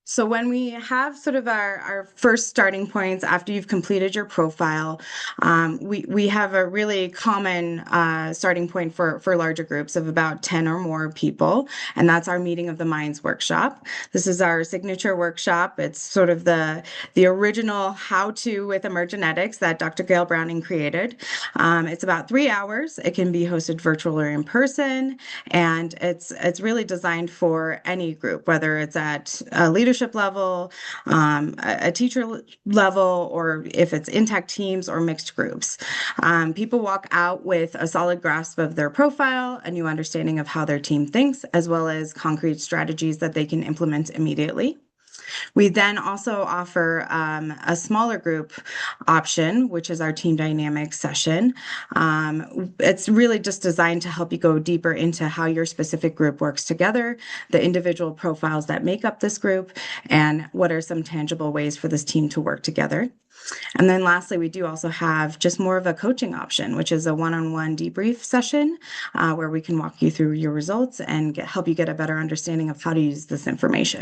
So when we have sort of our first starting points after you've completed your profile, we have a really common starting point for larger groups of about 10 or more people, and that's our Meeting of the Minds workshop. This is our signature workshop. It's sort of the original how-to with Emergenetics that Dr. Gail Browning created. It's about 3 hours. It can be hosted virtual or in person, and it's really designed for any group, whether it's at a leadership level, a teacher level, or if it's intact teams or mixed groups. People walk out with a solid grasp of their profile, a new understanding of how their team thinks, as well as concrete strategies that they can implement immediately. We then also offer a smaller group option, which is our team dynamics session. It's really just designed to help you go deeper into how your specific group works together, the individual profiles that make up this group, and what are some tangible ways for this team to work together. And then lastly, we do also have just more of a coaching option, which is a one-on-one debrief session where we can walk you through your results and help you get a better understanding of how to use this information.